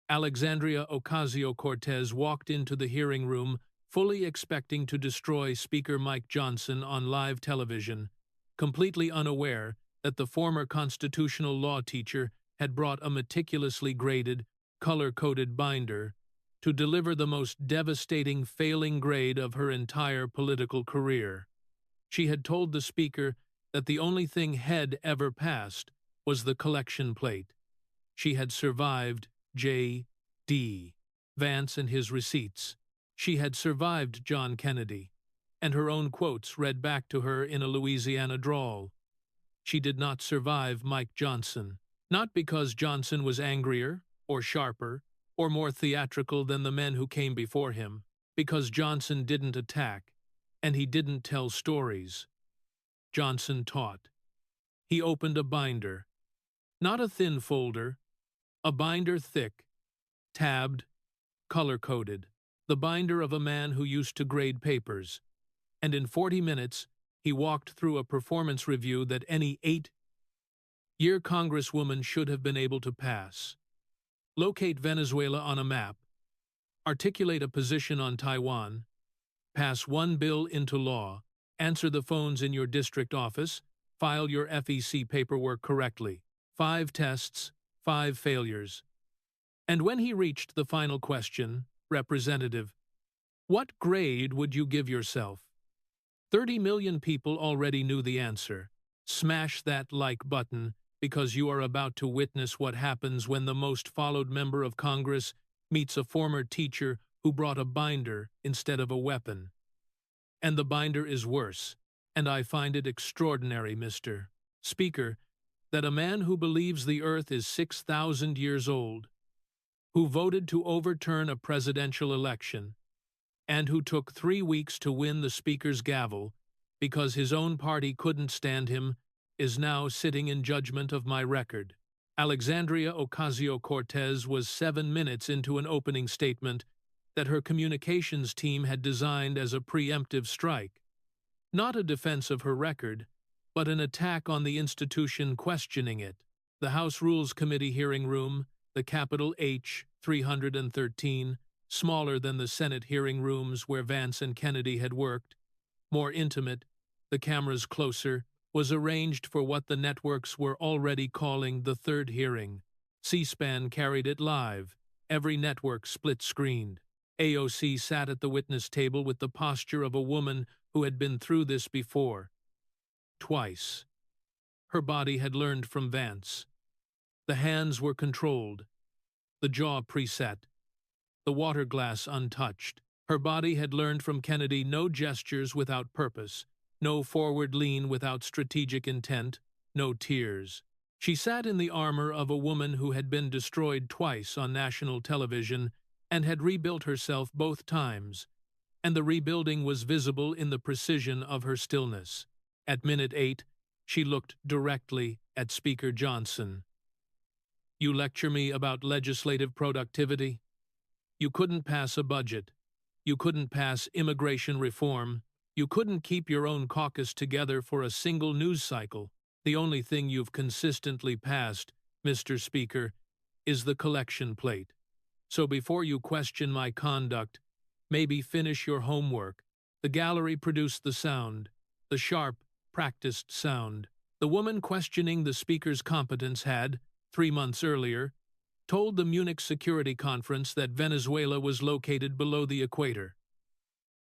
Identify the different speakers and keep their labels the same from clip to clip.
Speaker 1: Alexandria Ocasio-Cortez walked into the hearing room, fully expecting to destroy Speaker Mike Johnson on live television, completely unaware that the former constitutional law teacher had brought a meticulously graded, color-coded binder to deliver the most devastating failing grade of her entire political career. She had told the speaker that the only thing had ever passed was the collection plate. She had survived J.D. Vance and his receipts. She had survived John Kennedy, and her own quotes read back to her in a Louisiana drawl. She did not survive Mike Johnson, not because Johnson was angrier, or sharper, or more theatrical than the men who came before him, because Johnson didn't attack, and he didn't tell stories. Johnson taught. He opened a binder. Not a thin folder, a binder thick, tabbed, color-coded, the binder of a man who used to grade papers, and in 40 minutes he walked through a performance review that any 8-year congresswoman should have been able to pass. Locate Venezuela on a map, articulate a position on Taiwan, pass one bill into law, answer the phones in your district office, file your FEC paperwork correctly. 5 tests, 5 failures. And when he reached the final question, Representative, what grade would you give yourself? 30 million people already knew the answer. Smash that like button, because you are about to witness what happens when the most followed member of Congress meets a former teacher who brought a binder instead of a weapon. And the binder is worse, and I find it extraordinary, Mr. Speaker, that a man who believes the earth is 6,000 years old, who voted to overturn a presidential election, and who took 3 weeks to win the Speaker's gavel because his own party couldn't stand him, is now sitting in judgment of my record. Alexandria Ocasio-Cortez was 7 minutes into an opening statement that her communications team had designed as a preemptive strike. Not a defense of her record, but an attack on the institution questioning it. The House Rules Committee hearing room, the capital H, 313, smaller than the Senate hearing rooms where Vance and Kennedy had worked, more intimate, the cameras closer, was arranged for what the networks were already calling the third hearing. C-SPAN carried it live, every network split-screened. AOC sat at the witness table with the posture of a woman who had been through this before. Twice. Her body had learned from Vance. The hands were controlled, the jaw preset, the water glass untouched. Her body had learned from Kennedy no gestures without purpose, no forward lean without strategic intent, no tears. She sat in the armor of a woman who had been destroyed twice on national television and had rebuilt herself both times, and the rebuilding was visible in the precision of her stillness. At minute 8, she looked directly at Speaker Johnson. You lecture me about legislative productivity? You couldn't pass a budget. You couldn't pass immigration reform. You couldn't keep your own caucus together for a single news cycle. The only thing you've consistently passed, Mr. Speaker, is the collection plate. So before you question my conduct, maybe finish your homework. The gallery produced the sound, the sharp, practiced sound. The woman questioning the Speaker's competence had, 3 months earlier, told the Munich Security Conference that Venezuela was located below the equator.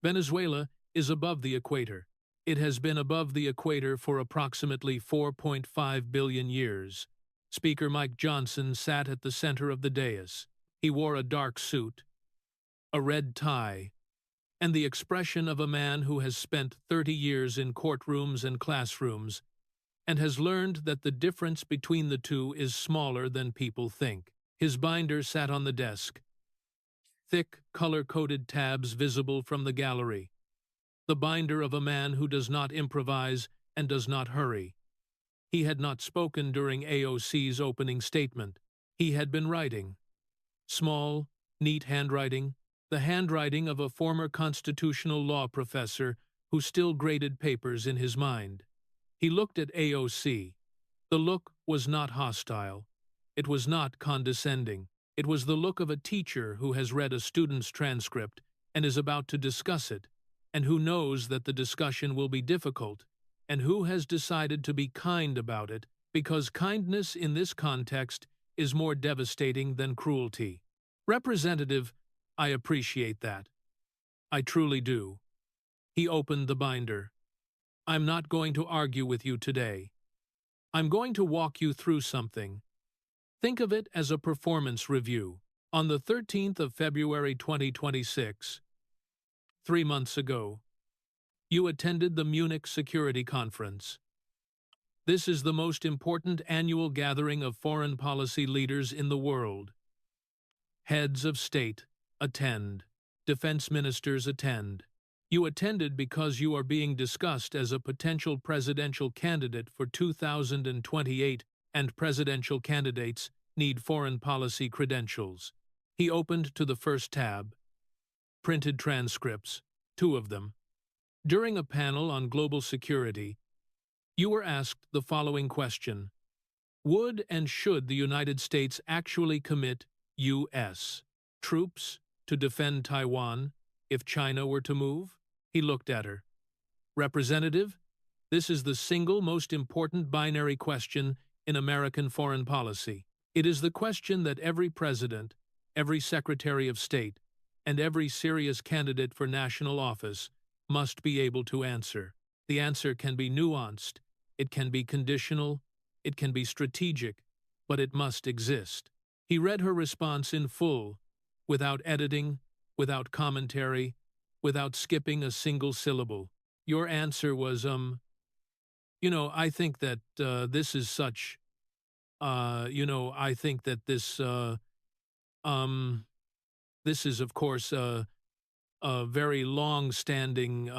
Speaker 1: Venezuela is above the equator. It has been above the equator for approximately 4.5 billion years. Speaker Mike Johnson sat at the center of the dais. He wore a dark suit, a red tie, and the expression of a man who has spent 30 years in courtrooms and classrooms and has learned that the difference between the two is smaller than people think. His binder sat on the desk, thick, color-coded tabs visible from the gallery, the binder of a man who does not improvise and does not hurry. He had not spoken during AOC's opening statement. He had been writing. Small, neat handwriting, the handwriting of a former constitutional law professor who still graded papers in his mind. He looked at AOC. The look was not hostile. It was not condescending. It was the look of a teacher who has read a student's transcript and is about to discuss it, and who knows that the discussion will be difficult, and who has decided to be kind about it, because kindness in this context is more devastating than cruelty. Representative, I appreciate that. I truly do. He opened the binder. I'm not going to argue with you today. I'm going to walk you through something. Think of it as a performance review. On the 13th of February 2026, 3 months ago, you attended the Munich Security Conference. This is the most important annual gathering of foreign policy leaders in the world. Heads of state attend. Defense ministers attend. You attended because you are being discussed as a potential presidential candidate for 2028, and presidential candidates need foreign policy credentials. He opened to the first tab. Printed transcripts, 2 of them. During a panel on global security, you were asked the following question: would and should the United States actually commit U.S. troops to defend Taiwan if China were to move? He looked at her. Representative, this is the single most important binary question in American foreign policy. It is the question that every president, every secretary of state, and every serious candidate for national office must be able to answer. The answer can be nuanced, it can be conditional, it can be strategic, but it must exist. He read her response in full, without editing, without commentary, without skipping a single syllable. Your answer was, I think that this is such, I think that this is, of course, a very long-standing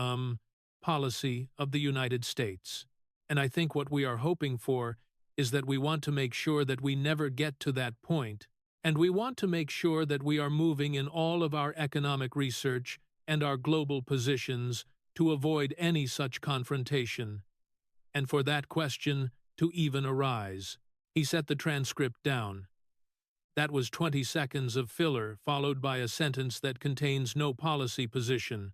Speaker 1: policy of the United States. And I think what we are hoping for is that we want to make sure that we never get to that point, and we want to make sure that we are moving in all of our economic research and our global positions to avoid any such confrontation, and for that question to even arise. He set the transcript down. That was 20 seconds of filler, followed by a sentence that contains no policy position,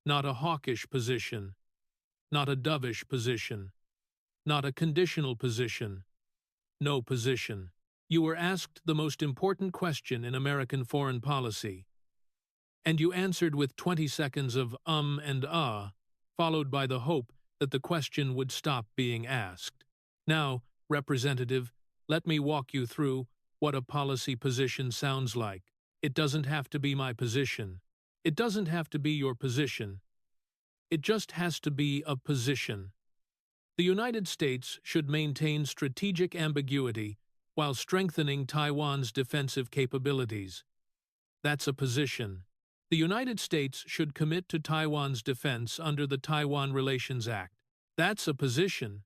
Speaker 1: not a hawkish position, not a dovish position, not a conditional position, no position. You were asked the most important question in American foreign policy, and you answered with 20 seconds of and followed by the hope that the question would stop being asked. Now, Representative, let me walk you through what a policy position sounds like. It doesn't have to be my position. It doesn't have to be your position. It just has to be a position. The United States should maintain strategic ambiguity while strengthening Taiwan's defensive capabilities. That's a position. The United States should commit to Taiwan's defense under the Taiwan Relations Act. That's a position.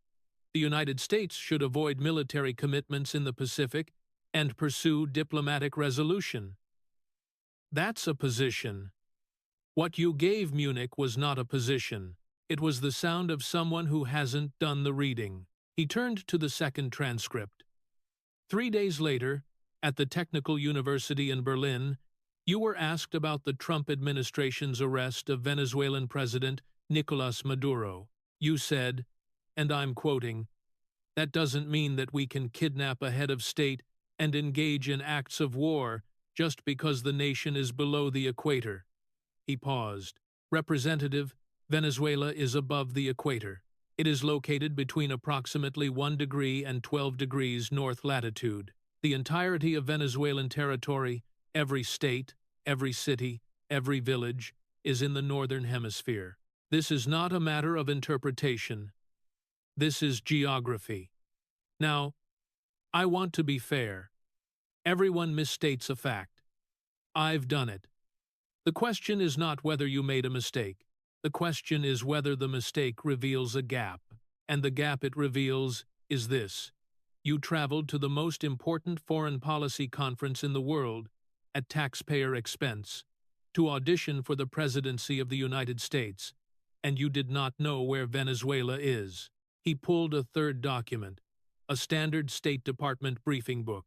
Speaker 1: The United States should avoid military commitments in the Pacific and pursue diplomatic resolution. That's a position. What you gave Munich was not a position. It was the sound of someone who hasn't done the reading. He turned to the second transcript. 3 days later, at the Technical University in Berlin, you were asked about the Trump administration's arrest of Venezuelan President Nicolas Maduro. You said, and I'm quoting, "That doesn't mean that we can kidnap a head of state and engage in acts of war just because the nation is below the equator." He paused. Representative, Venezuela is above the equator. It is located between approximately 1 degree and 12 degrees north latitude. The entirety of Venezuelan territory, every state, every city, every village, is in the northern hemisphere. This is not a matter of interpretation. This is geography. Now, I want to be fair. Everyone misstates a fact. I've done it. The question is not whether you made a mistake. The question is whether the mistake reveals a gap. And the gap it reveals is this. You traveled to the most important foreign policy conference in the world, at taxpayer expense, to audition for the presidency of the United States, and you did not know where Venezuela is. He pulled a third document, a standard State Department briefing book.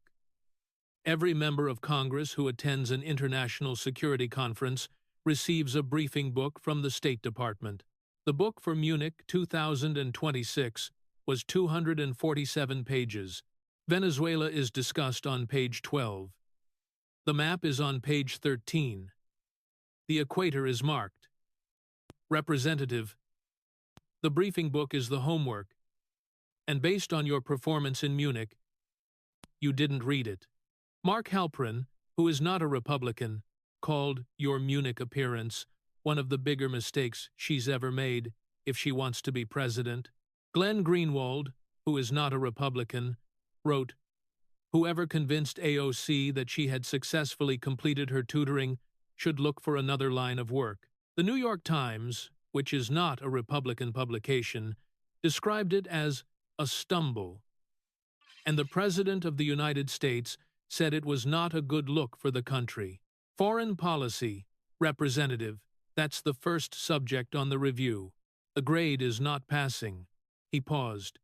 Speaker 1: Every member of Congress who attends an international security conference receives a briefing book from the State Department. The book for Munich 2026 was 247 pages. Venezuela is discussed on page 12. The map is on page 13. The equator is marked. Representative, the briefing book is the homework, and based on your performance in Munich, you didn't read it. Mark Halperin, who is not a Republican, called your Munich appearance one of the bigger mistakes she's ever made if she wants to be president. Glenn Greenwald, who is not a Republican, wrote, "Whoever convinced AOC that she had successfully completed her tutoring should look for another line of work." The New York Times, which is not a Republican publication, described it as a stumble, and the President of the United States said it was not a good look for the country. Foreign policy, representative, that's the first subject on the review. The grade is not passing. He paused.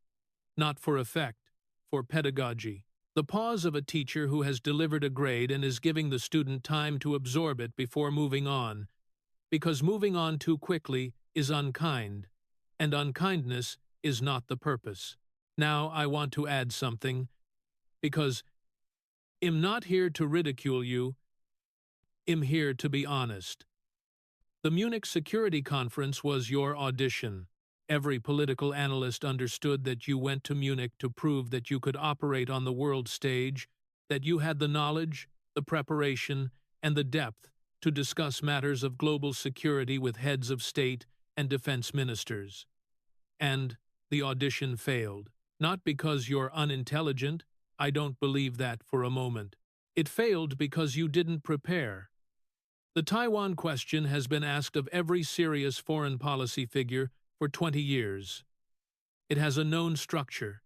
Speaker 1: Not for effect, for pedagogy. The pause of a teacher who has delivered a grade and is giving the student time to absorb it before moving on, because moving on too quickly is unkind, and unkindness is not the purpose. Now I want to add something, because I'm not here to ridicule you, I'm here to be honest. The Munich Security Conference was your audition. Every political analyst understood that you went to Munich to prove that you could operate on the world stage, that you had the knowledge, the preparation, and the depth to discuss matters of global security with heads of state and defense ministers. And the audition failed. Not because you're unintelligent, I don't believe that for a moment. It failed because you didn't prepare. The Taiwan question has been asked of every serious foreign policy figure for 20 years. It has a known structure.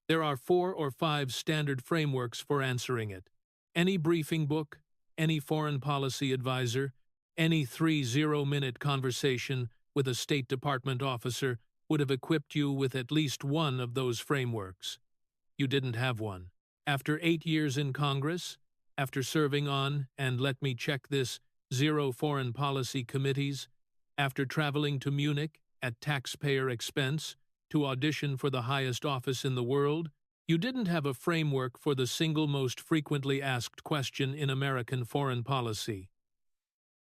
Speaker 1: There are 4 or 5 standard frameworks for answering it. Any briefing book, any foreign policy advisor, any 30-minute conversation with a State Department officer would have equipped you with at least one of those frameworks. You didn't have one. After 8 years in Congress, after serving on, and let me check this, 0 foreign policy committees, after traveling to Munich at taxpayer expense to audition for the highest office in the world, you didn't have a framework for the single most frequently asked question in American foreign policy.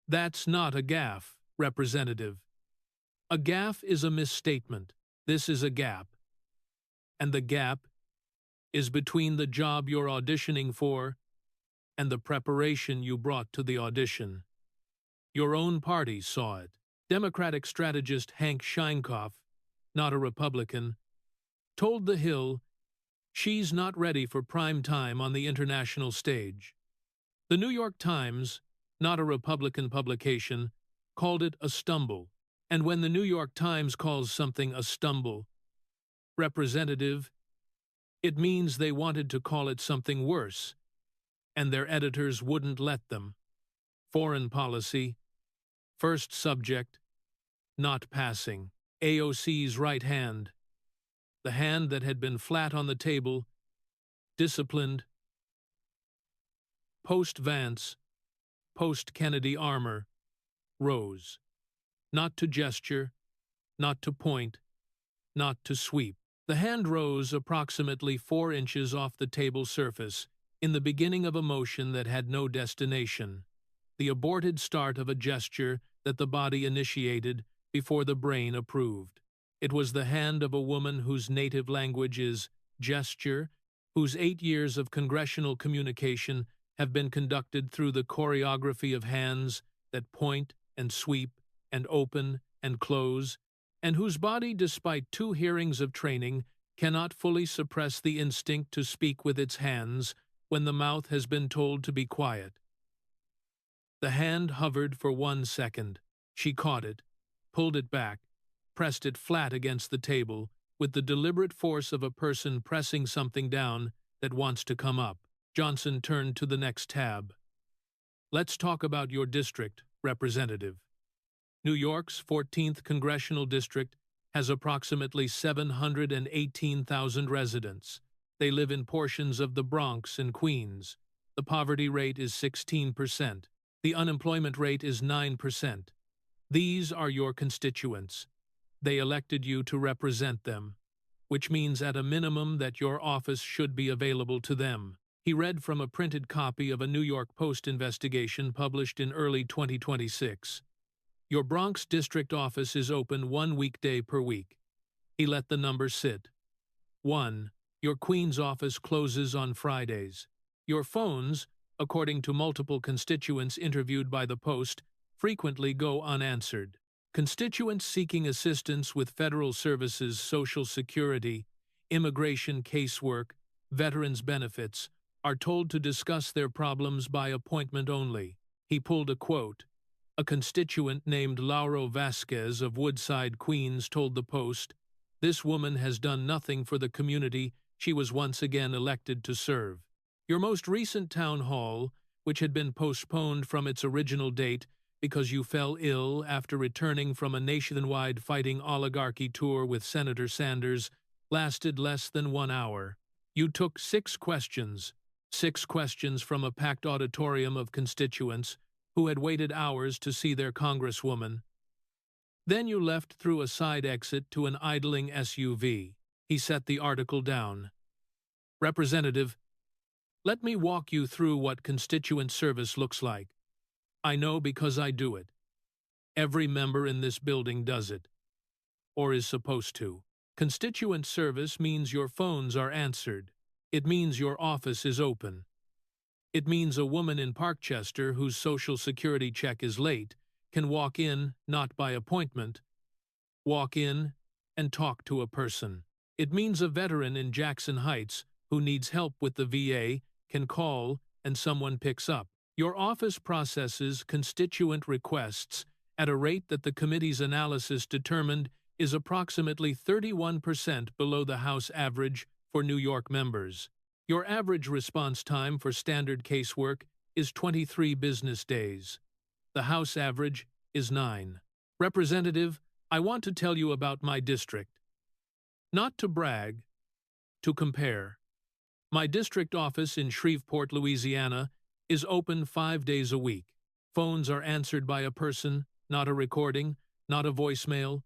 Speaker 1: That's not a gaffe, Representative. A gaffe is a misstatement. This is a gap. And the gap is between the job you're auditioning for and the preparation you brought to the audition. Your own party saw it. Democratic strategist Hank Scheinkopf, not a Republican, told The Hill she's not ready for prime time on the international stage. The New York Times, not a Republican publication, called it a stumble. And when the New York Times calls something a stumble, Representative, it means they wanted to call it something worse, and their editors wouldn't let them. Foreign policy, first subject, not passing. AOC's right hand, the hand that had been flat on the table, disciplined, post-Vance, post-Kennedy armor, rose. Not to gesture, not to point, not to sweep. The hand rose approximately 4 inches off the table surface in the beginning of a motion that had no destination, the aborted start of a gesture that the body initiated before the brain approved. It was the hand of a woman whose native language is gesture, whose 8 years of congressional communication have been conducted through the choreography of hands that point and sweep and open and close, and whose body, despite 2 hearings of training, cannot fully suppress the instinct to speak with its hands when the mouth has been told to be quiet. The hand hovered for 1 second. She caught it, pulled it back, pressed it flat against the table with the deliberate force of a person pressing something down that wants to come up. Johnson turned to the next tab. Let's talk about your district, Representative. New York's 14th Congressional District has approximately 718,000 residents. They live in portions of the Bronx and Queens, The poverty rate is 16%. The unemployment rate is 9%. These are your constituents. They elected you to represent them, which means at a minimum that your office should be available to them. He read from a printed copy of a New York Post investigation published in early 2026. Your Bronx district office is open 1 weekday per week. He let the number sit. 1. Your Queens office closes on Fridays. Your phones, according to multiple constituents interviewed by the Post, frequently go unanswered. Constituents seeking assistance with federal services, Social Security, immigration casework, veterans benefits, are told to discuss their problems by appointment only. He pulled a quote. A constituent named Lauro Vasquez of Woodside, Queens, told the Post, "This woman has done nothing for the community she was once again elected to serve." Your most recent town hall, which had been postponed from its original date because you fell ill after returning from a nationwide fighting oligarchy tour with Senator Sanders, lasted less than 1 hour. You took 6 questions from a packed auditorium of constituents who had waited hours to see their congresswoman. Then you left through a side exit to an idling SUV. He set the article down. Representative, let me walk you through what constituent service looks like. I know because I do it. Every member in this building does it, or is supposed to. Constituent service means your phones are answered. It means your office is open. It means a woman in Parkchester whose Social Security check is late can walk in, not by appointment, walk in and talk to a person. It means a veteran in Jackson Heights who needs help with the VA can call and someone picks up. Your office processes constituent requests at a rate that the committee's analysis determined is approximately 31% below the House average for New York members. Your average response time for standard casework is 23 business days. The House average is 9. Representative, I want to tell you about my district. Not to brag, to compare. My district office in Shreveport, Louisiana, is open 5 days a week. Phones are answered by a person, not a recording, not a voicemail.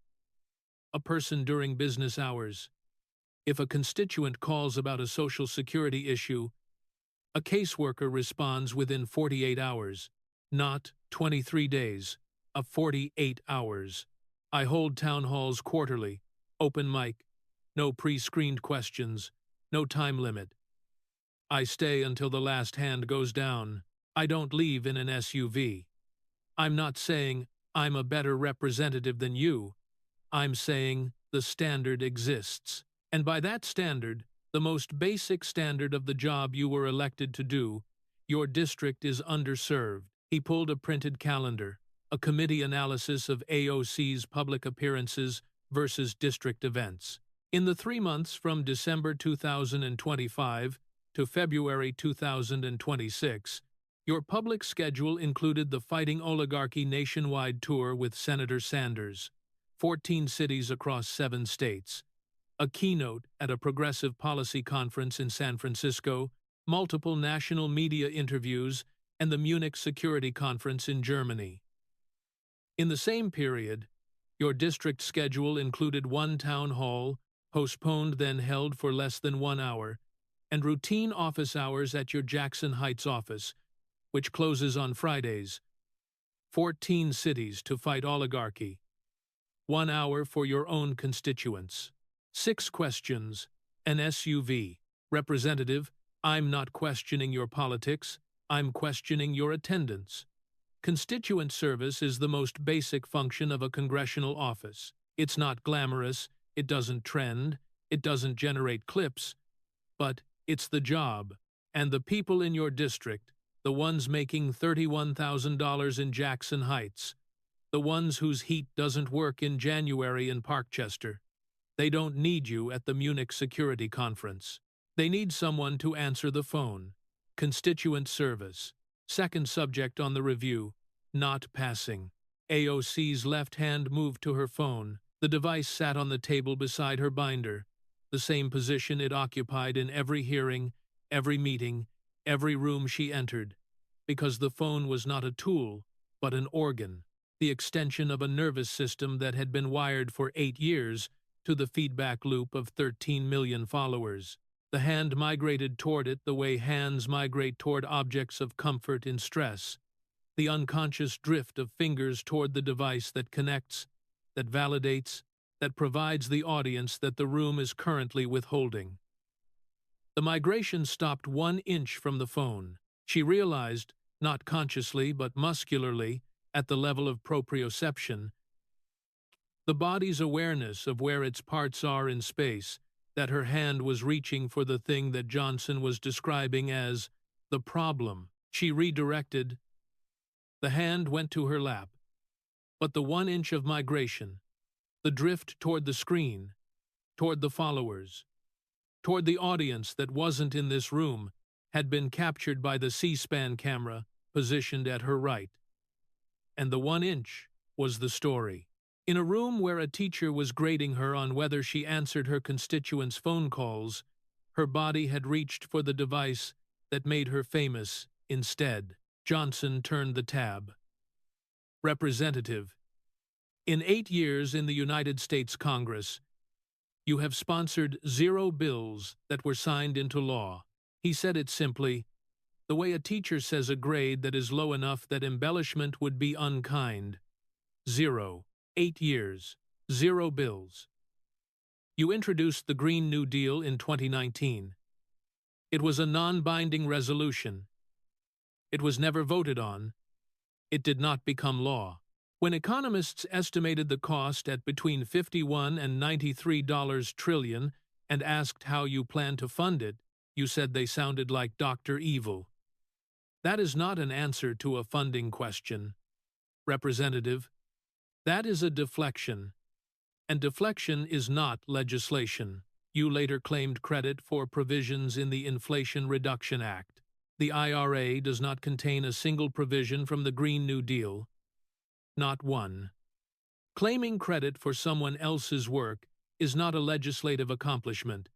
Speaker 1: A person during business hours. If a constituent calls about a Social Security issue, a caseworker responds within 48 hours, not 23 days, 48 hours. I hold town halls quarterly, open mic, no pre-screened questions, no time limit. I stay until the last hand goes down. I don't leave in an SUV. I'm not saying I'm a better representative than you. I'm saying the standard exists. And by that standard, the most basic standard of the job you were elected to do, your district is underserved. He pulled a printed calendar, a committee analysis of AOC's public appearances versus district events. In the 3 months from December 2025 to February 2026, your public schedule included the Fighting Oligarchy nationwide tour with Senator Sanders, 14 cities across 7 states, a keynote at a progressive policy conference in San Francisco, multiple national media interviews, and the Munich Security Conference in Germany. In the same period, your district schedule included 1 town hall, postponed then held for less than 1 hour, and routine office hours at your Jackson Heights office, which closes on Fridays. 14 cities to fight oligarchy. 1 hour for your own constituents. 6 questions. An SUV. Representative, I'm not questioning your politics. I'm questioning your attendance. Constituent service is the most basic function of a congressional office. It's not glamorous, it doesn't trend, it doesn't generate clips, but it's the job. And the people in your district, the ones making $31,000 in Jackson Heights, the ones whose heat doesn't work in January in Parkchester, they don't need you at the Munich Security Conference. They need someone to answer the phone. Constituent service. Second subject on the review. Not passing. AOC's left hand moved to her phone. The device sat on the table beside her binder, the same position it occupied in every hearing, every meeting, every room she entered, because the phone was not a tool, but an organ, the extension of a nervous system that had been wired for 8 years to the feedback loop of 13 million followers. The hand migrated toward it the way hands migrate toward objects of comfort in stress, the unconscious drift of fingers toward the device that connects, that validates, that provides the audience that the room is currently withholding. The migration stopped 1 inch from the phone. She realized, not consciously but muscularly, at the level of proprioception, the body's awareness of where its parts are in space, that her hand was reaching for the thing that Johnson was describing as the problem. She redirected. The hand went to her lap. But the 1 inch of migration, the drift toward the screen, toward the followers, toward the audience that wasn't in this room, had been captured by the C-SPAN camera positioned at her right. And the 1 inch was the story. In a room where a teacher was grading her on whether she answered her constituents' phone calls, her body had reached for the device that made her famous instead. Johnson turned the tab. Representative, in 8 years in the United States Congress, you have sponsored 0 bills that were signed into law. He said it simply, the way a teacher says a grade that is low enough that embellishment would be unkind. 0. 8 years. 0 bills. You introduced the Green New Deal in 2019. It was a non-binding resolution. It was never voted on. It did not become law. When economists estimated the cost at between $51 and $93 trillion and asked how you plan to fund it, you said they sounded like Dr. Evil. That is not an answer to a funding question. Representative, that is a deflection. And deflection is not legislation. You later claimed credit for provisions in the Inflation Reduction Act. The IRA does not contain a single provision from the Green New Deal. Not one. Claiming credit for someone else's work is not a legislative accomplishment.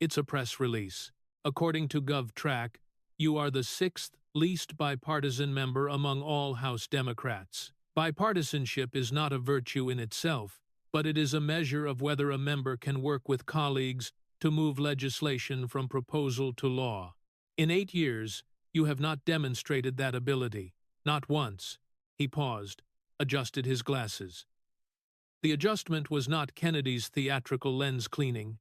Speaker 1: It's a press release. According to GovTrack, you are the 6th least bipartisan member among all House Democrats. Bipartisanship is not a virtue in itself, but it is a measure of whether a member can work with colleagues to move legislation from proposal to law. In 8 years, you have not demonstrated that ability. Not once. He paused, adjusted his glasses. The adjustment was not Kennedy's theatrical lens cleaning.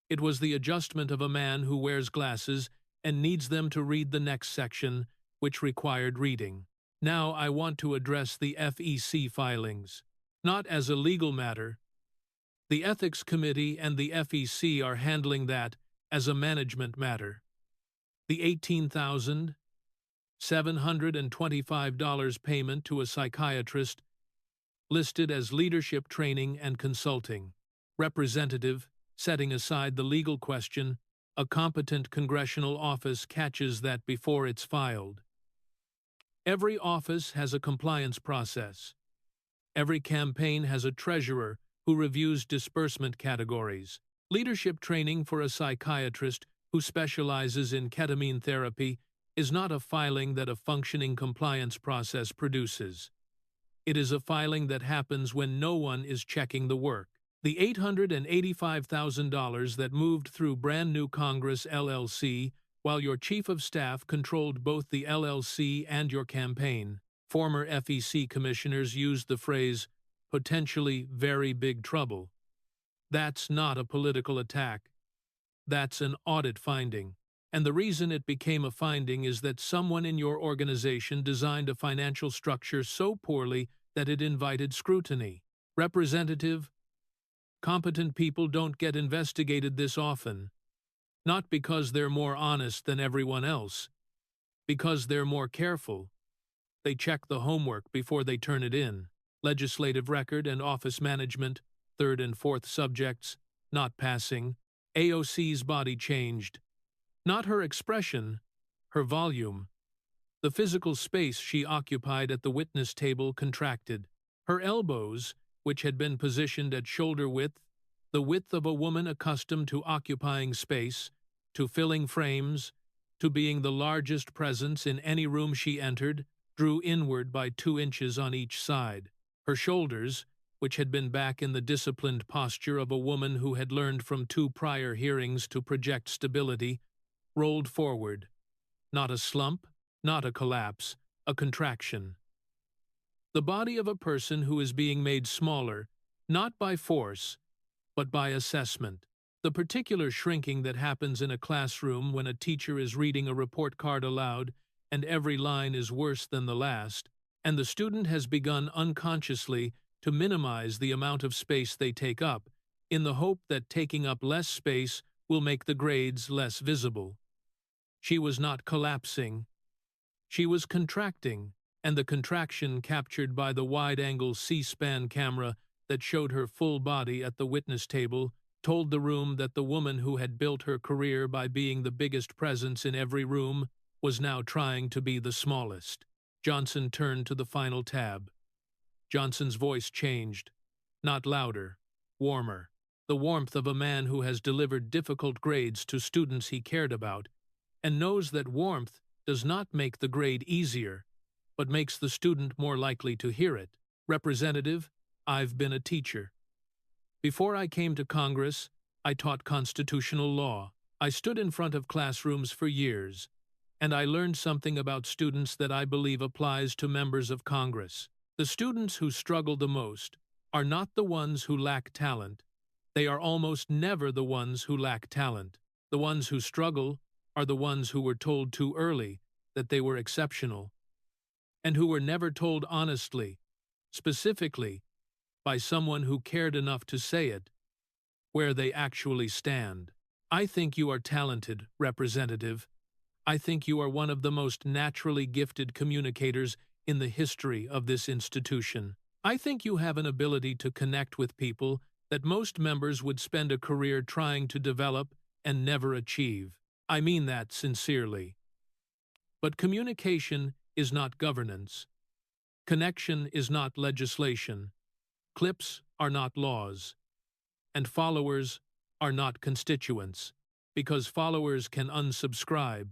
Speaker 1: It was the adjustment of a man who wears glasses and needs them to read the next section, which required reading. Now I want to address the FEC filings. Not as a legal matter. The Ethics Committee and the FEC are handling that as a management matter. The $18,725 payment to a psychiatrist, listed as leadership training and consulting. Representative, setting aside the legal question, a competent congressional office catches that before it's filed. Every office has a compliance process. Every campaign has a treasurer who reviews disbursement categories. Leadership training for a psychiatrist who specializes in ketamine therapy is not a filing that a functioning compliance process produces. It is a filing that happens when no one is checking the work. The $885,000 that moved through Brand New Congress LLC while your chief of staff controlled both the LLC and your campaign. Former FEC commissioners used the phrase, potentially very big trouble. That's not a political attack. That's an audit finding. And the reason it became a finding is that someone in your organization designed a financial structure so poorly that it invited scrutiny. Representative, competent people don't get investigated this often. Not because they're more honest than everyone else. Because they're more careful. They check the homework before they turn it in. Legislative record and office management, 3rd and 4th subjects, not passing. AOC's body changed. Not her expression, her volume. The physical space she occupied at the witness table contracted. Her elbows, which had been positioned at shoulder width, the width of a woman accustomed to occupying space, to filling frames, to being the largest presence in any room she entered, drew inward by 2 inches on each side. Her shoulders, which had been back in the disciplined posture of a woman who had learned from 2 prior hearings to project stability, rolled forward. Not a slump, not a collapse, a contraction. The body of a person who is being made smaller, not by force, but by assessment. The particular shrinking that happens in a classroom when a teacher is reading a report card aloud and every line is worse than the last, and the student has begun unconsciously to minimize the amount of space they take up, in the hope that taking up less space will make the grades less visible. She was not collapsing. She was contracting, and the contraction captured by the wide-angle C-SPAN camera that showed her full body at the witness table told the room that the woman who had built her career by being the biggest presence in every room was now trying to be the smallest. Johnson turned to the final tab. Johnson's voice changed, not louder, warmer, the warmth of a man who has delivered difficult grades to students he cared about, and knows that warmth does not make the grade easier, but makes the student more likely to hear it. Representative, I've been a teacher. Before I came to Congress, I taught constitutional law. I stood in front of classrooms for years, and I learned something about students that I believe applies to members of Congress. The students who struggle the most are not the ones who lack talent. They are almost never the ones who lack talent. The ones who struggle are the ones who were told too early that they were exceptional, and who were never told honestly, specifically, by someone who cared enough to say it, where they actually stand. I think you are talented, Representative. I think you are one of the most naturally gifted communicators in the history of this institution. I think you have an ability to connect with people that most members would spend a career trying to develop and never achieve. I mean that sincerely. But communication is not governance. Connection is not legislation. Clips are not laws. And followers are not constituents, because followers can unsubscribe,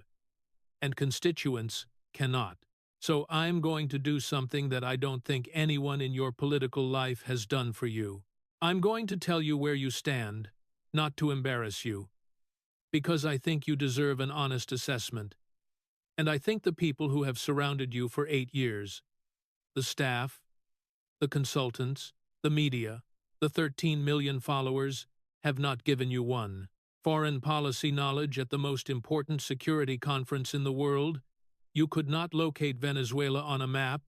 Speaker 1: and constituents cannot. So I'm going to do something that I don't think anyone in your political life has done for you. I'm going to tell you where you stand, not to embarrass you, because I think you deserve an honest assessment. And I think the people who have surrounded you for 8 years, the staff, the consultants, the media, the 13 million followers, have not given you one. Foreign policy knowledge at the most important security conference in the world, you could not locate Venezuela on a map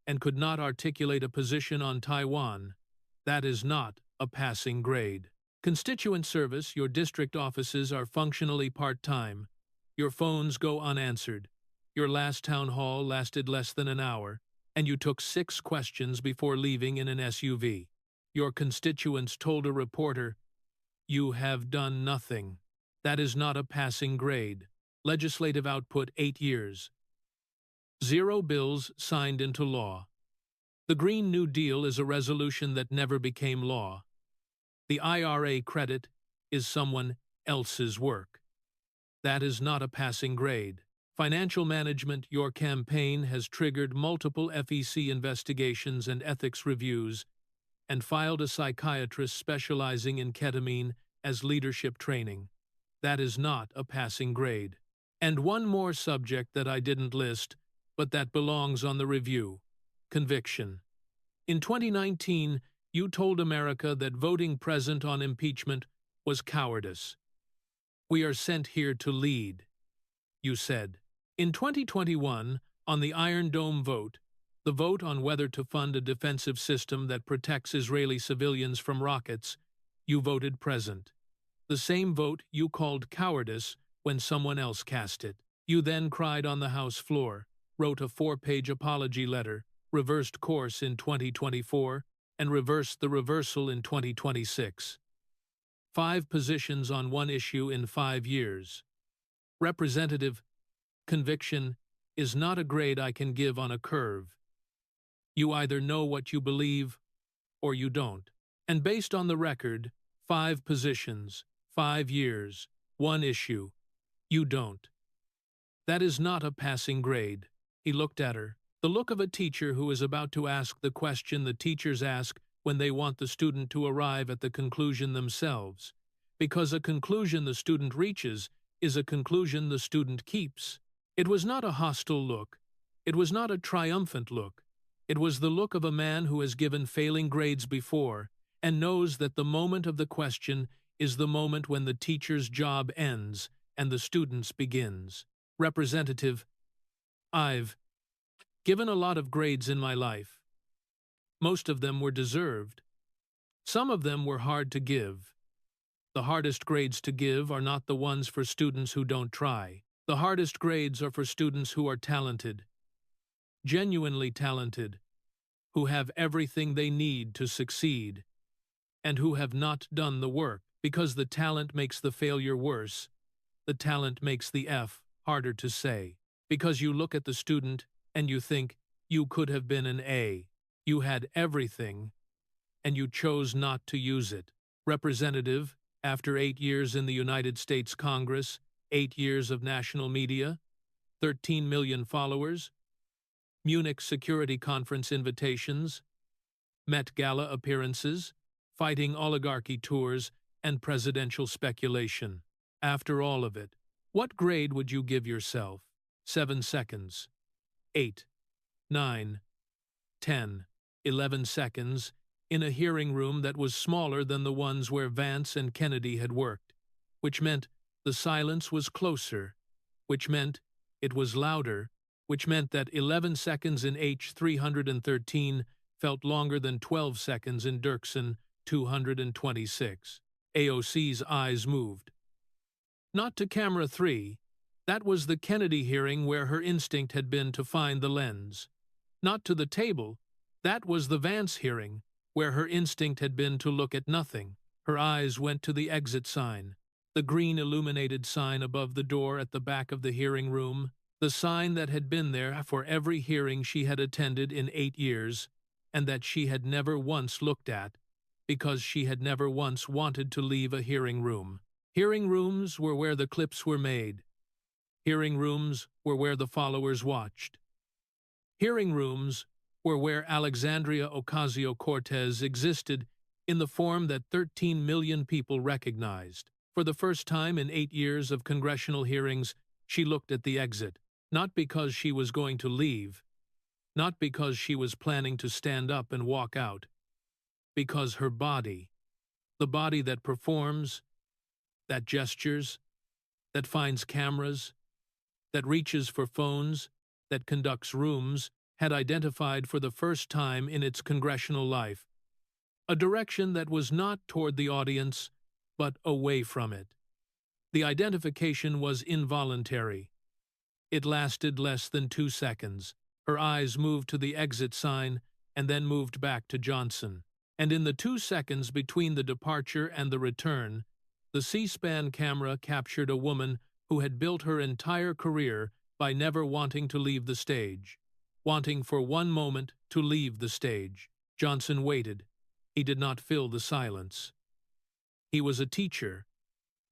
Speaker 1: and could not articulate a position on Taiwan. That is not a passing grade. Constituent service, your district offices are functionally part-time. Your phones go unanswered. Your last town hall lasted less than an hour, and you took 6 questions before leaving in an SUV. Your constituents told a reporter, "You have done nothing." That is not a passing grade. Legislative output 8 years. 0 bills signed into law. The Green New Deal is a resolution that never became law. The IRA credit is someone else's work. That is not a passing grade. Financial management, your campaign has triggered multiple FEC investigations and ethics reviews and filed a psychiatrist specializing in ketamine as leadership training. That is not a passing grade. And one more subject that I didn't list, but that belongs on the review: conviction. In 2019, you told America that voting present on impeachment was cowardice. "We are sent here to lead," you said. In 2021, on the Iron Dome vote, the vote on whether to fund a defensive system that protects Israeli civilians from rockets, you voted present. The same vote you called cowardice when someone else cast it. You then cried on the House floor, wrote a 4-page apology letter, reversed course in 2024, and reversed the reversal in 2026. 5 positions on one issue in 5 years. Representative, conviction is not a grade I can give on a curve. You either know what you believe or you don't. And based on the record, 5 positions, 5 years, 1 issue, you don't. That is not a passing grade. He looked at her. The look of a teacher who is about to ask the question the teachers ask when they want the student to arrive at the conclusion themselves. Because a conclusion the student reaches is a conclusion the student keeps. It was not a hostile look. It was not a triumphant look. It was the look of a man who has given failing grades before and knows that the moment of the question is the moment when the teacher's job ends and the student's begins. Representative, I've given a lot of grades in my life. Most of them were deserved. Some of them were hard to give. The hardest grades to give are not the ones for students who don't try. The hardest grades are for students who are talented, genuinely talented, who have everything they need to succeed, and who have not done the work, because the talent makes the failure worse. The talent makes the F harder to say, because you look at the student and you think you could have been an A. You had everything, and you chose not to use it. Representative, after 8 years in the United States Congress, 8 years of national media, 13 million followers, Munich Security Conference invitations, Met Gala appearances, fighting oligarchy tours, and presidential speculation. After all of it, what grade would you give yourself? 7 seconds. 8, 9, 10, 11 seconds, in a hearing room that was smaller than the ones where Vance and Kennedy had worked, which meant the silence was closer, which meant it was louder, which meant that 11 seconds in H313 felt longer than 12 seconds in Dirksen 226. AOC's eyes moved. Not to camera 3. That was the Kennedy hearing where her instinct had been to find the lens. Not to the table. That was the Vance hearing, where her instinct had been to look at nothing. Her eyes went to the exit sign, the green illuminated sign above the door at the back of the hearing room, the sign that had been there for every hearing she had attended in 8 years, and that she had never once looked at, because she had never once wanted to leave a hearing room. Hearing rooms were where the clips were made. Hearing rooms were where the followers watched. Hearing rooms were where Alexandria Ocasio-Cortez existed in the form that 13 million people recognized. For the first time in 8 years of congressional hearings, she looked at the exit, not because she was going to leave, not because she was planning to stand up and walk out, because her body, the body that performs, that gestures, that finds cameras, that reaches for phones, that conducts rooms, had identified for the first time in its congressional life a direction that was not toward the audience, but away from it. The identification was involuntary. It lasted less than 2 seconds. Her eyes moved to the exit sign and then moved back to Johnson. And in the 2 seconds between the departure and the return, the C-SPAN camera captured a woman who had built her entire career by never wanting to leave the stage, wanting for one moment to leave the stage. Johnson waited. He did not fill the silence. He was a teacher.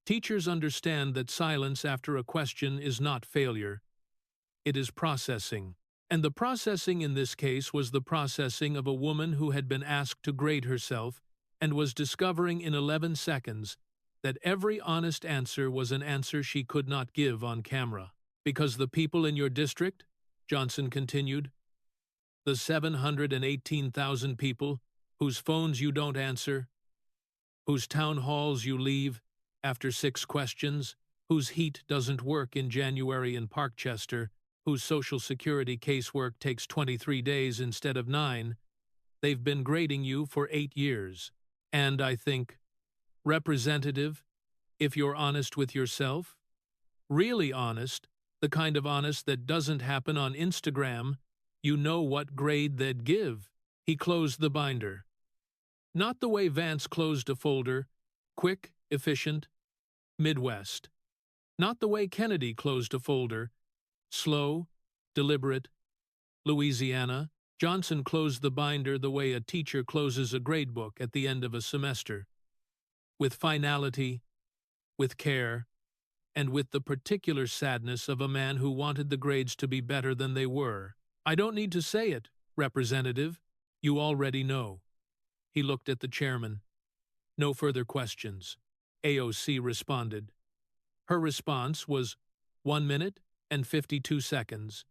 Speaker 1: Teachers understand that silence after a question is not failure. It is processing. And the processing in this case was the processing of a woman who had been asked to grade herself and was discovering in 11 seconds that every honest answer was an answer she could not give on camera. Because the people in your district, Johnson continued, the 718,000 people whose phones you don't answer, whose town halls you leave after 6 questions, whose heat doesn't work in January in Parkchester, whose Social Security casework takes 23 days instead of 9, they've been grading you for 8 years. And I think, Representative, if you're honest with yourself, really honest, the kind of honest that doesn't happen on Instagram, you know what grade they'd give. He closed the binder. Not the way Vance closed a folder, quick, efficient, Midwest. Not the way Kennedy closed a folder, slow, deliberate, Louisiana. Johnson closed the binder the way a teacher closes a gradebook at the end of a semester. With finality, with care, and with the particular sadness of a man who wanted the grades to be better than they were. "I don't need to say it, Representative. You already know." He looked at the chairman. "No further questions," AOC responded. Her response was 1 minute and 52 seconds,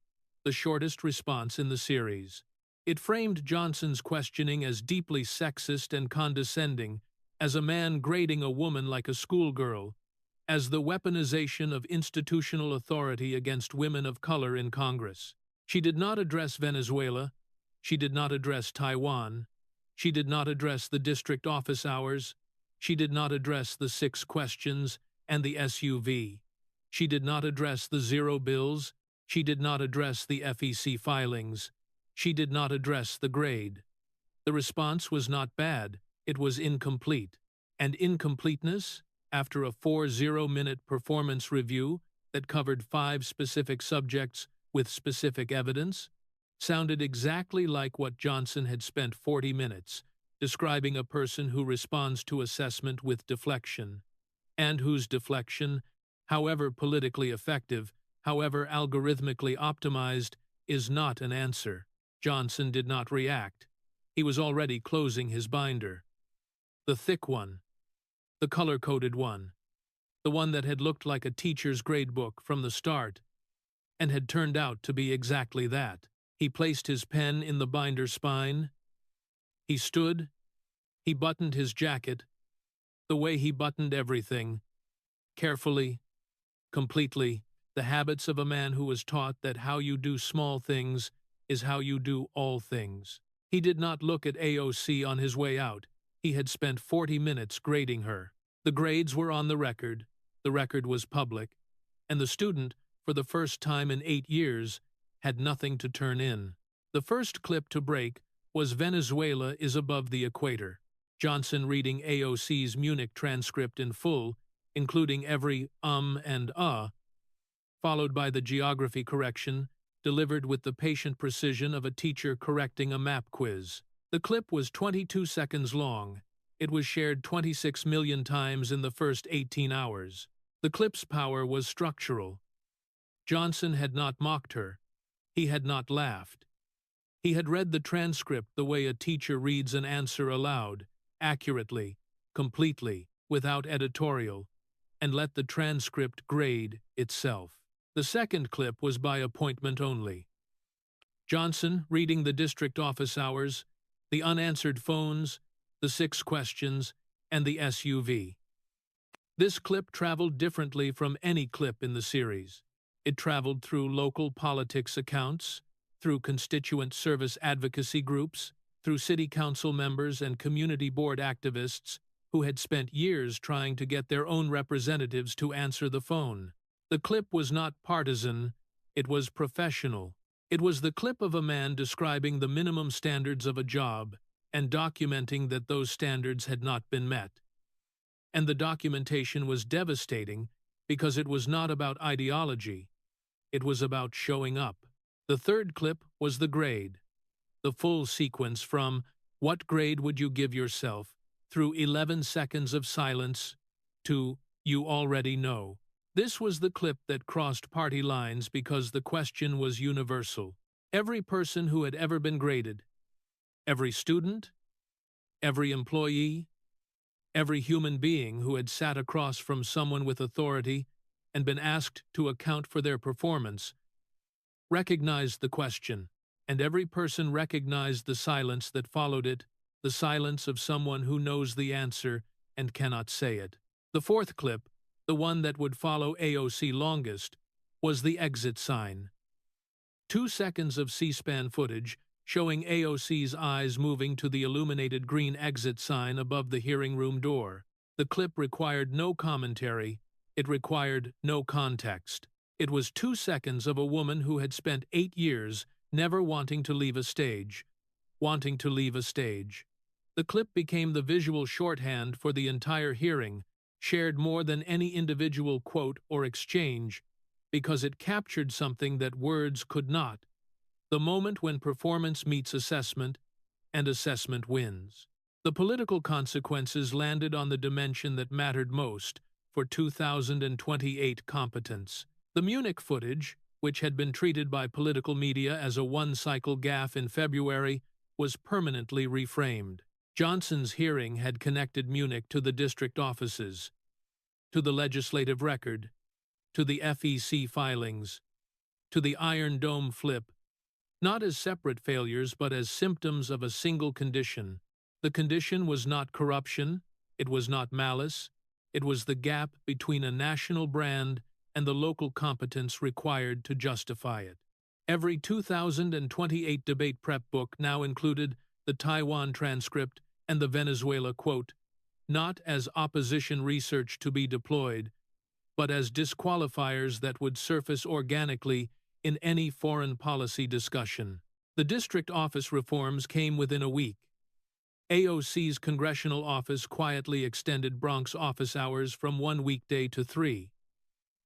Speaker 1: the shortest response in the series. It framed Johnson's questioning as deeply sexist and condescending, as a man grading a woman like a schoolgirl, as the weaponization of institutional authority against women of color in Congress. She did not address Venezuela. She did not address Taiwan. She did not address the district office hours. She did not address the 6 questions and the SUV. She did not address the zero bills. She did not address the FEC filings. She did not address the grade. The response was not bad. It was incomplete. And incompleteness, after a 40-minute performance review that covered 5 specific subjects with specific evidence, sounded exactly like what Johnson had spent 40 minutes describing: a person who responds to assessment with deflection, and whose deflection, however politically effective, however algorithmically optimized, is not an answer. Johnson did not react. He was already closing his binder. The thick one. The color-coded one. The one that had looked like a teacher's gradebook from the start, and had turned out to be exactly that. He placed his pen in the binder spine. He stood. He buttoned his jacket, the way he buttoned everything, carefully, completely, the habits of a man who was taught that how you do small things is how you do all things. He did not look at AOC on his way out. He had spent 40 minutes grading her. The grades were on the record was public, and the student, for the first time in 8 years, had nothing to turn in. The first clip to break was "Venezuela is above the equator." Johnson reading AOC's Munich transcript in full, including every and followed by the geography correction, delivered with the patient precision of a teacher correcting a map quiz. The clip was 22 seconds long. It was shared 26 million times in the first 18 hours. The clip's power was structural. Johnson had not mocked her. He had not laughed. He had read the transcript the way a teacher reads an answer aloud, accurately, completely, without editorial, and let the transcript grade itself. The second clip was by appointment only. Johnson reading the district office hours, the unanswered phones, the 6 questions, and the SUV. This clip traveled differently from any clip in the series. It traveled through local politics accounts, through constituent service advocacy groups, through city council members and community board activists who had spent years trying to get their own representatives to answer the phone. The clip was not partisan, it was professional. It was the clip of a man describing the minimum standards of a job and documenting that those standards had not been met. And the documentation was devastating because it was not about ideology. It was about showing up. The third clip was the grade. The full sequence from "What grade would you give yourself?" through 11 seconds of silence to "You already know." This was the clip that crossed party lines because the question was universal. Every person who had ever been graded, every student, every employee, every human being who had sat across from someone with authority and been asked to account for their performance, recognized the question, and every person recognized the silence that followed it, the silence of someone who knows the answer and cannot say it. The fourth clip, the one that would follow AOC longest, was the exit sign. 2 seconds of C-SPAN footage showing AOC's eyes moving to the illuminated green exit sign above the hearing room door. The clip required no commentary. It required no context. It was 2 seconds of a woman who had spent 8 years never wanting to leave a stage. The clip became the visual shorthand for the entire hearing, shared more than any individual quote or exchange, because it captured something that words could not: the moment when performance meets assessment, and assessment wins. The political consequences landed on the dimension that mattered most, for 2028 competence. The Munich footage, which had been treated by political media as a one-cycle gaffe in February, was permanently reframed. Johnson's hearing had connected Munich to the district offices, to the legislative record, to the FEC filings, to the Iron Dome flip, not as separate failures but as symptoms of a single condition. The condition was not corruption, it was not malice, it was the gap between a national brand and the local competence required to justify it. Every 2028 debate prep book now included the Taiwan transcript and the Venezuela quote, not as opposition research to be deployed, but as disqualifiers that would surface organically in any foreign policy discussion. The district office reforms came within a week. AOC's congressional office quietly extended Bronx office hours from 1 weekday to 3.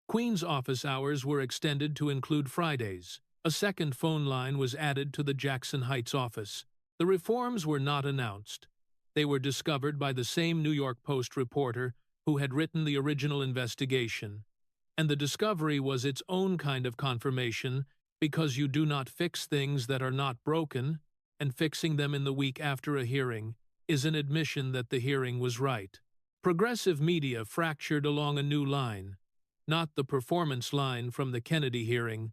Speaker 1: Queens office hours were extended to include Fridays. A second phone line was added to the Jackson Heights office. The reforms were not announced. They were discovered by the same New York Post reporter who had written the original investigation, and the discovery was its own kind of confirmation because you do not fix things that are not broken, and fixing them in the week after a hearing is an admission that the hearing was right. Progressive media fractured along a new line, not the performance line from the Kennedy hearing,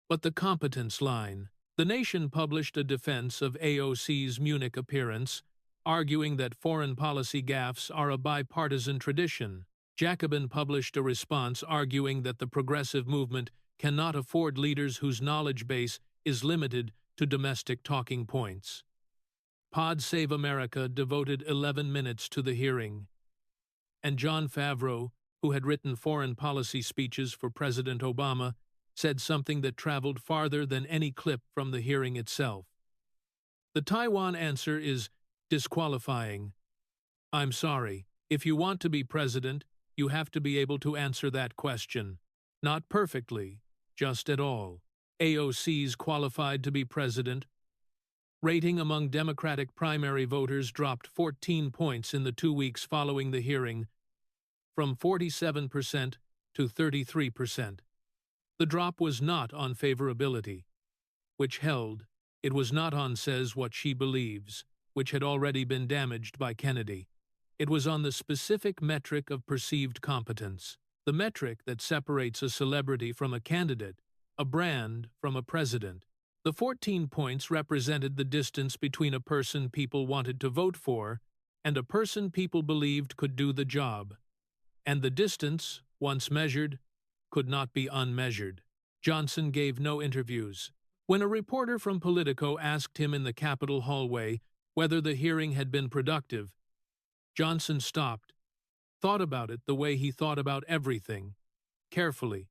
Speaker 1: but the competence line. The Nation published a defense of AOC's Munich appearance, arguing that foreign policy gaffes are a bipartisan tradition. Jacobin published a response arguing that the progressive movement cannot afford leaders whose knowledge base is limited to domestic talking points. Pod Save America devoted 11 minutes to the hearing, and Jon Favreau, who had written foreign policy speeches for President Obama, said something that traveled farther than any clip from the hearing itself. The Taiwan answer is disqualifying. I'm sorry, if you want to be president, you have to be able to answer that question. Not perfectly, just at all. AOC's qualified to be president. Rating among Democratic primary voters dropped 14 points in the 2 weeks following the hearing, from 47% to 33%. The drop was not on favorability, which held. It was not on says what she believes, which had already been damaged by Kennedy. It was on the specific metric of perceived competence, the metric that separates a celebrity from a candidate, a brand from a president. The 14 points represented the distance between a person people wanted to vote for and a person people believed could do the job. And the distance, once measured, could not be unmeasured. Johnson gave no interviews. When a reporter from Politico asked him in the Capitol hallway whether the hearing had been productive, Johnson stopped, thought about it the way he thought about everything, carefully,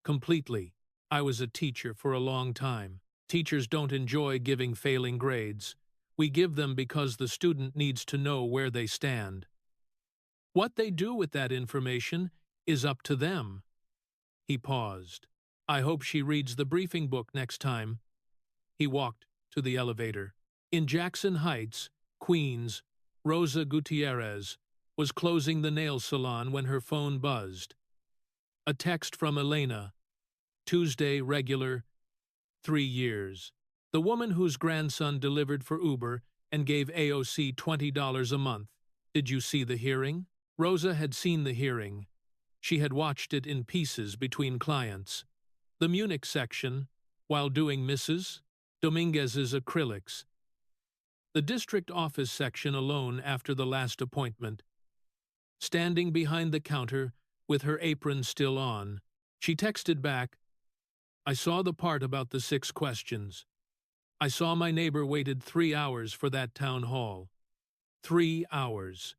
Speaker 1: completely. I was a teacher for a long time. Teachers don't enjoy giving failing grades. We give them because the student needs to know where they stand. What they do with that information is up to them. He paused. I hope she reads the briefing book next time. He walked to the elevator. In Jackson Heights, Queens, Rosa Gutierrez was closing the nail salon when her phone buzzed. A text from Elena. Tuesday, regular, 3 years. The woman whose grandson delivered for Uber and gave AOC $20 a month. Did you see the hearing? Rosa had seen the hearing. She had watched it in pieces between clients. The Munich section, while doing Mrs. Dominguez's acrylics. The district office section alone after the last appointment. Standing behind the counter, with her apron still on, she texted back, I saw the part about the 6 questions. I saw my neighbor waited 3 hours for that town hall. 3 hours.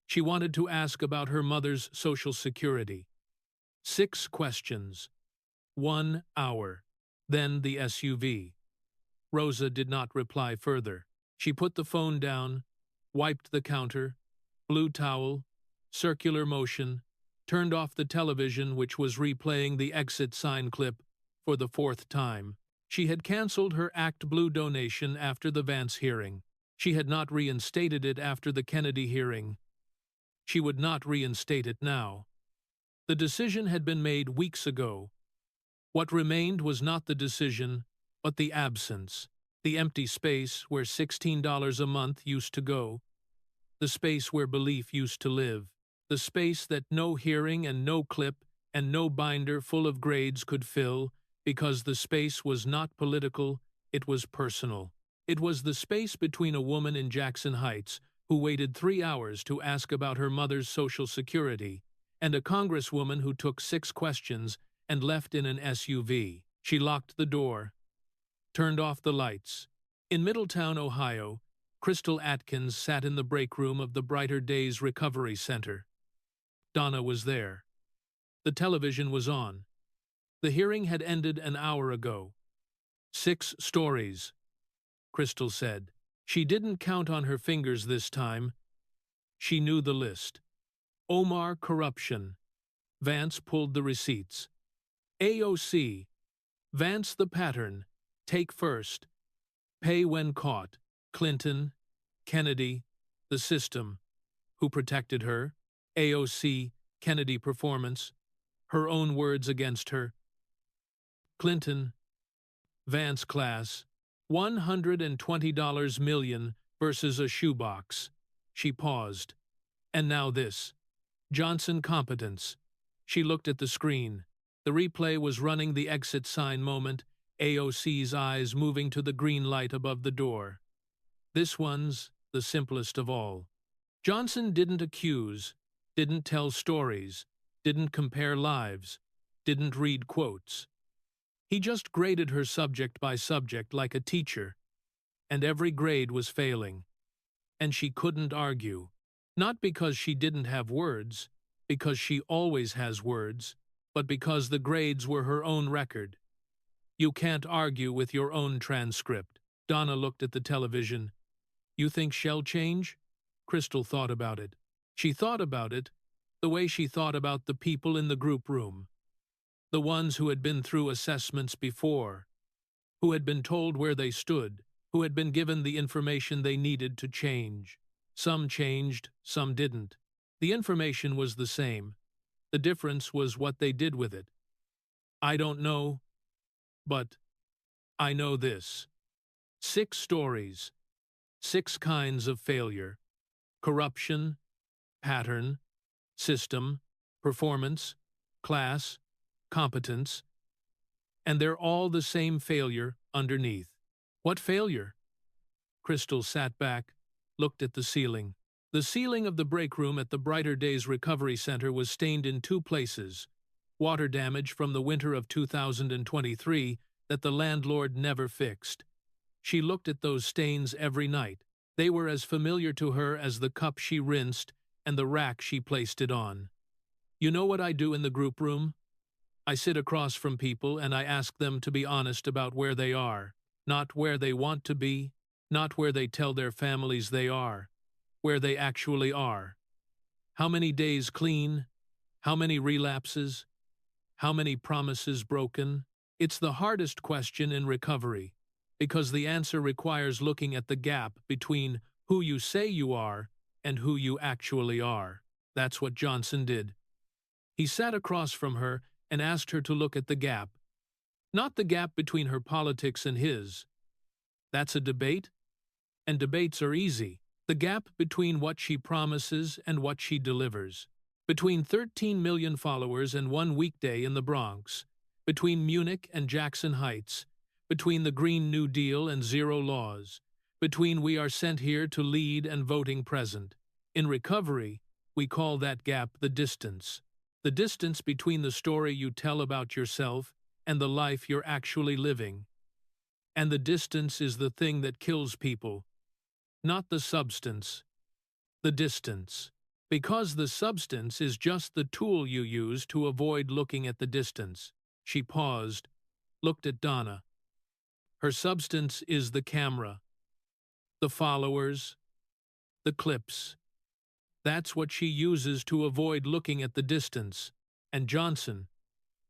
Speaker 1: She wanted to ask about her mother's Social Security. 6 questions. 1 hour. Then the SUV. Rosa did not reply further. She put the phone down, wiped the counter, blue towel, circular motion, turned off the television which was replaying the exit sign clip for the 4th time. She had canceled her Act Blue donation after the Vance hearing. She had not reinstated it after the Kennedy hearing. She would not reinstate it now. The decision had been made weeks ago. What remained was not the decision, but the absence, the empty space where $16 a month used to go, the space where belief used to live, the space that no hearing and no clip and no binder full of grades could fill, because the space was not political, it was personal. It was the space between a woman in Jackson Heights who waited 3 hours to ask about her mother's Social Security, and a congresswoman who took 6 questions and left in an SUV. She locked the door, turned off the lights. In Middletown, Ohio, Crystal Atkins sat in the break room of the Brighter Days Recovery Center. Donna was there. The television was on. The hearing had ended an hour ago. 6 stories, Crystal said. She didn't count on her fingers this time. She knew the list. Omar corruption. Vance pulled the receipts. AOC. Vance the pattern. Take first. Pay when caught. Clinton. Kennedy. The system. Who protected her? AOC. Kennedy performance. Her own words against her. Clinton. Vance class. $120 million versus a shoebox. She paused. And now this. Johnson competence. She looked at the screen. The replay was running the exit sign moment, AOC's eyes moving to the green light above the door. This one's the simplest of all. Johnson didn't accuse, didn't tell stories, didn't compare lives, didn't read quotes. He just graded her subject by subject like a teacher, and every grade was failing. And she couldn't argue. Not because she didn't have words, because she always has words, but because the grades were her own record. You can't argue with your own transcript. Donna looked at the television. You think she'll change? Crystal thought about it. She thought about it the way she thought about the people in the group room. The ones who had been through assessments before, who had been told where they stood, who had been given the information they needed to change. Some changed, some didn't. The information was the same. The difference was what they did with it. I don't know, but I know this. 6 stories, 6 kinds of failure. Corruption, pattern, system, performance, class, competence, and they're all the same failure underneath. What failure? Crystal sat back, looked at the ceiling. The ceiling of the break room at the Brighter Days Recovery Center was stained in 2 places. Water damage from the winter of 2023 that the landlord never fixed. She looked at those stains every night. They were as familiar to her as the cup she rinsed and the rack she placed it on. You know what I do in the group room? I sit across from people and I ask them to be honest about where they are, not where they want to be, not where they tell their families they are, where they actually are. How many days clean? How many relapses? How many promises broken? It's the hardest question in recovery, because the answer requires looking at the gap between who you say you are and who you actually are. That's what Johnson did. He sat across from her and asked her to look at the gap. Not the gap between her politics and his. That's a debate, and debates are easy. The gap between what she promises and what she delivers. Between 13 million followers and 1 weekday in the Bronx. Between Munich and Jackson Heights. Between the Green New Deal and zero laws. Between we are sent here to lead and voting present. In recovery, we call that gap the distance. The distance between the story you tell about yourself and the life you're actually living. And the distance is the thing that kills people. Not the substance. The distance. Because the substance is just the tool you use to avoid looking at the distance. She paused, looked at Donna. Her substance is the camera, the followers, the clips. That's what she uses to avoid looking at the distance. And Johnson,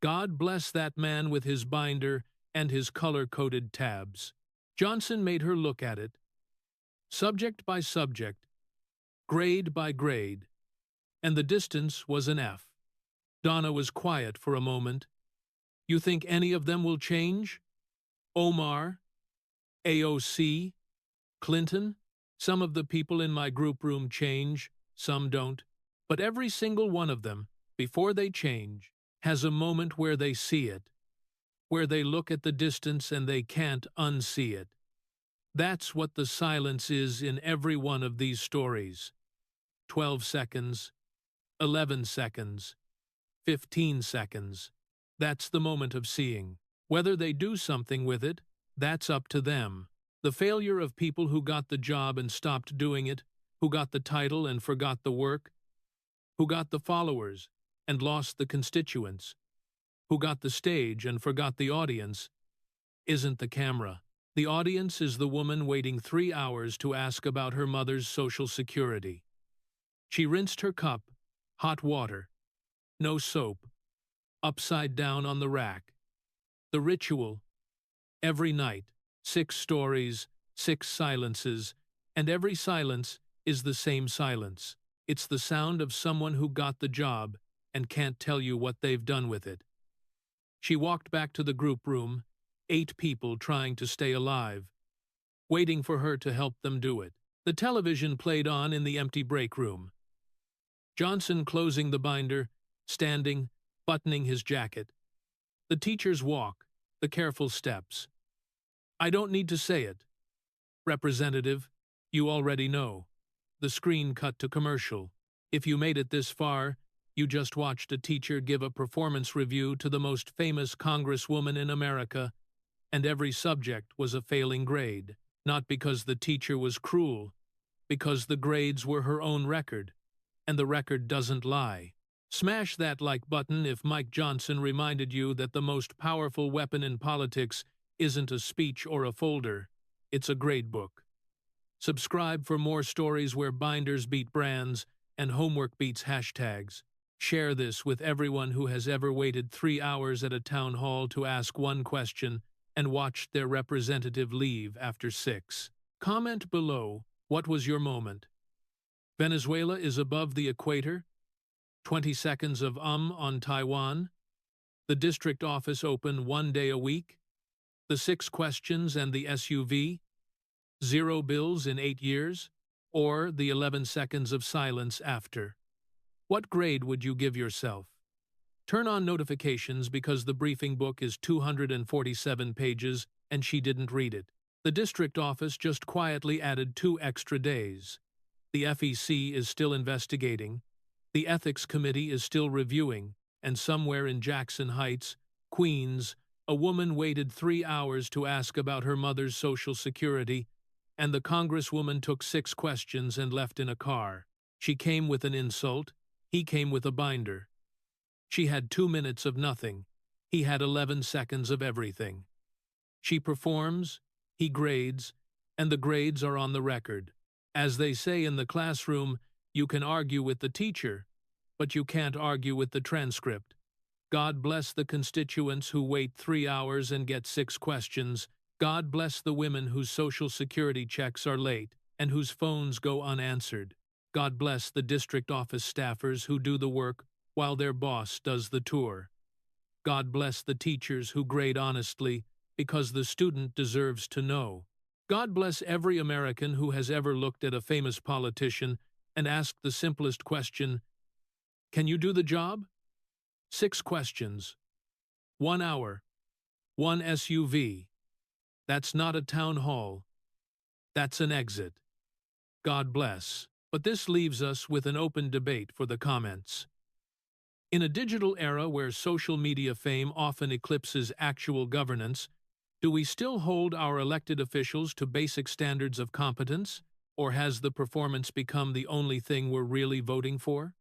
Speaker 1: God bless that man with his binder and his color-coded tabs. Johnson made her look at it. Subject by subject, grade by grade, and the distance was an F. Donna was quiet for a moment. You think any of them will change? Omar? AOC? Clinton? Some of the people in my group room change, some don't. But every single one of them, before they change, has a moment where they see it, where they look at the distance and they can't unsee it. That's what the silence is in every one of these stories. 12 seconds, 11 seconds, 15 seconds. That's the moment of seeing. Whether they do something with it, that's up to them. The failure of people who got the job and stopped doing it, who got the title and forgot the work, who got the followers and lost the constituents, who got the stage and forgot the audience, isn't the camera. The audience is the woman waiting 3 hours to ask about her mother's Social Security. She rinsed her cup, hot water, no soap, upside down on the rack. The ritual, every night, 6 stories, 6 silences, and every silence is the same silence. It's the sound of someone who got the job and can't tell you what they've done with it. She walked back to the group room, 8 people trying to stay alive, waiting for her to help them do it. The television played on in the empty break room. Johnson closing the binder, standing, buttoning his jacket. The teacher's walk, the careful steps. I don't need to say it. Representative, you already know. The screen cut to commercial. If you made it this far, you just watched a teacher give a performance review to the most famous congresswoman in America, and every subject was a failing grade. Not because the teacher was cruel, because the grades were her own record, and the record doesn't lie. Smash that like button if Mike Johnson reminded you that the most powerful weapon in politics isn't a speech or a folder, it's a grade book. Subscribe for more stories where binders beat brands and homework beats hashtags. Share this with everyone who has ever waited 3 hours at a town hall to ask one question and watched their representative leave after 6. Comment below, what was your moment? Venezuela is above the equator? 20 seconds of on Taiwan? The district office open 1 day a week? The 6 questions and the SUV? 0 bills in 8 years? Or the 11 seconds of silence after? What grade would you give yourself? Turn on notifications because the briefing book is 247 pages and she didn't read it. The district office just quietly added 2 extra days. The FEC is still investigating. The ethics committee is still reviewing, and somewhere in Jackson Heights, Queens, a woman waited 3 hours to ask about her mother's Social Security, and the congresswoman took 6 questions and left in a car. She came with an insult. He came with a binder. She had 2 minutes of nothing. He had 11 seconds of everything. She performs, he grades, and the grades are on the record. As they say in the classroom, you can argue with the teacher, but you can't argue with the transcript. God bless the constituents who wait 3 hours and get 6 questions. God bless the women whose Social Security checks are late and whose phones go unanswered. God bless the district office staffers who do the work while their boss does the tour. God bless the teachers who grade honestly because the student deserves to know. God bless every American who has ever looked at a famous politician and asked the simplest question, can you do the job? 6 questions. 1 hour. 1 SUV. That's not a town hall. That's an exit. God bless. But this leaves us with an open debate for the comments. In a digital era where social media fame often eclipses actual governance, do we still hold our elected officials to basic standards of competence, or has the performance become the only thing we're really voting for?